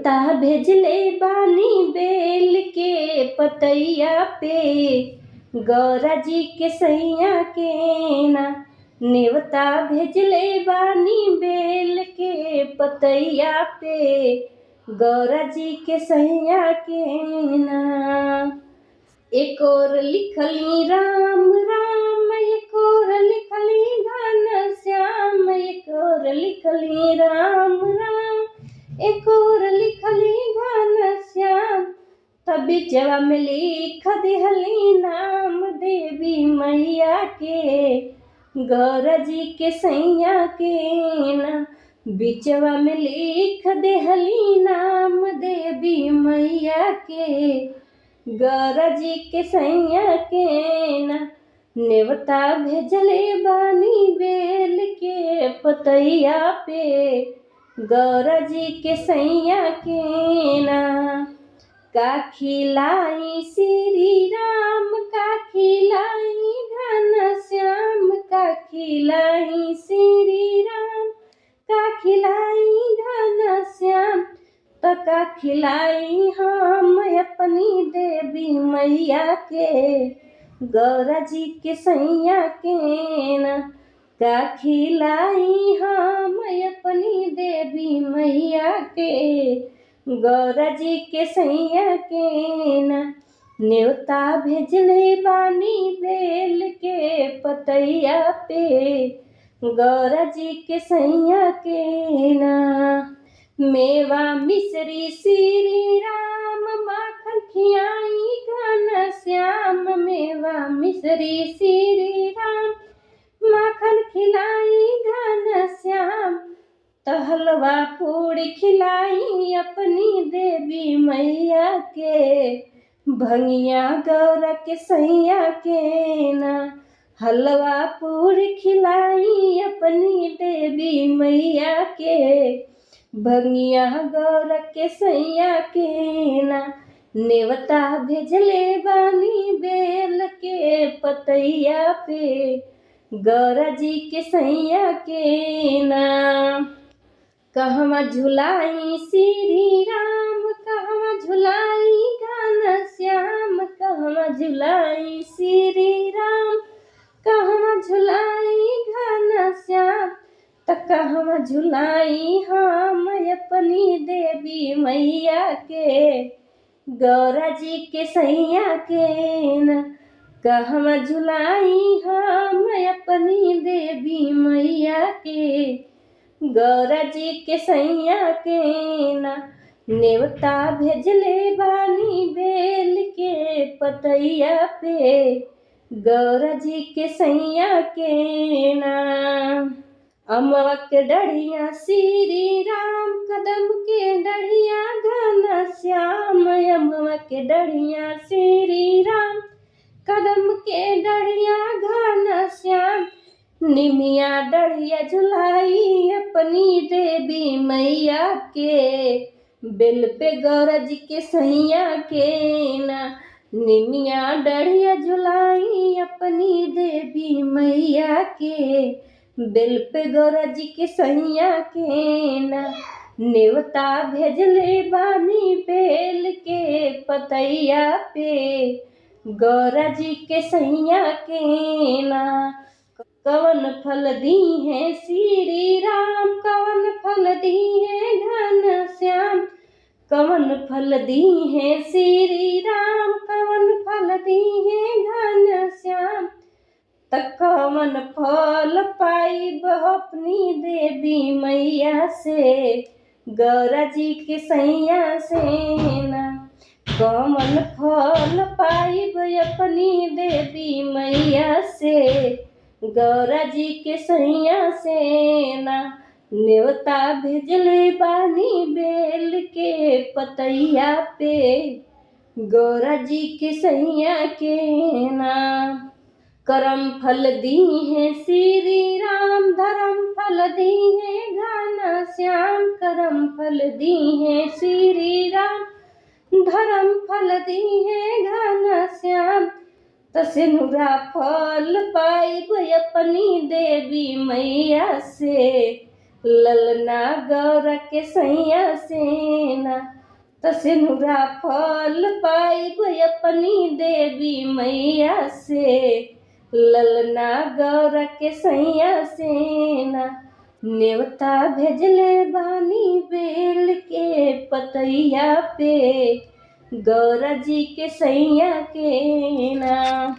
नेवता भेजले बानी बेल के पतैया पे, गौरा जी के सैया के ना। नेवता भेजले बानी बेल के पतैया पे, गौरा जी के सैया के ना। एक और लिखली राम राम, एक और लिखली घन श्याम, एक और लिखली राम राम, एक और लिखली घन श्याम। तभी जवा में लिख दिहली नाम देवी मैया के, गौरा जी के सैया के ना। बिचवा में लिख देहली नाम देवी मैया के, गौरा जी के सैया के ना। नेवता भेजले बानी बेल के पतैया पे, गौरा जी के सैया के ना। का खिलाई श्री राम, का खिलाई घन श्याम, का खिलाई श्री राम, का खिलाई घन श्याम। तो का खिलाई हम अपनी देवी मैया के, गौरा जी के सैया के ना। का खिलाई हम अपनी देवी मैया के, गौरा जी के सैया के ना। नेवता भेजले बानी बेल के पतैया पे, गौरा जी के सैया के ना। मेवा मिश्री श्री राम, माखन खियाई घन श्याम। मेवा मिश्री श्री राम, माखन खिलाई घन श्याम। तो हलवा पूड़ी खिलाई अपनी देवी मैया के, भंगिया गौरा के सैया के ना। हलवा पूड़ी खिलाई अपनी देवी मैया के, भंगिया गौरा के सैया के ना। नेवता भेजले बानी बेल के पतैया पे, गौरा जी के सैया के ना। कहवा झुलाई श्री राम, कहवा झुलाई घन श्याम, कहवा झुलाई श्री राम, कहवा झुलाई घन श्याम। त कहवा झुलाई हम अपनी देवी मैया के, गौरा जी के सैया के ना। कहवा झुलाई हम अपनी देवी मैया के, गौरा जी के सैया के ना। नेवता भेजले बानी बेल के पतैया पे, गौरा जी के सैया के ना। अमवा के डढ़िया श्री राम, कदम के डढ़िया घन श्याम। अमवा के डढ़िया श्री राम, कदम के डढ़िया घन श्याम। निमिया डढ़िया झुलाई अपनी देवी मैया के, बेल पे गौरा जी के सैया के ना। निमिया डढ़िया झुलाई अपनी देवी मैया के, बेल पे गौरा जी के सैया के ना। नेवता भेजले बानी बेल के पतैया पे, गौरा जी के सैया के ना। कवन फल दी है श्री राम, कवन फल दी है घन श्याम। कवन फल दी है श्री राम, कवन फल दी है घन श्याम। त कवन फल पाइब अपनी देवी मैया से, गौरा जी के सैया से ना। कवन फल पाइब अपनी देवी मैया से, गौरा जी के सैया से ना। नेवता भेजले बानी बेल के पतैया पे, गौरा जी के सैया के ना। करम फल दी है श्री राम, धर्म फल दी है घन श्याम। करम फल दी है श्री राम, धर्म फल दी है घन श्याम। तसिनुरा फल पाइब अपनी देवी मैया से, ललना गौरा के सैया से ना। त सिनुरा फल पाइब अपनी देवी मैया से, ललना गौरा के सैया सेना नेवता भेजले बानी बेल के पतैया पे, गौरा जी के सैया के ना।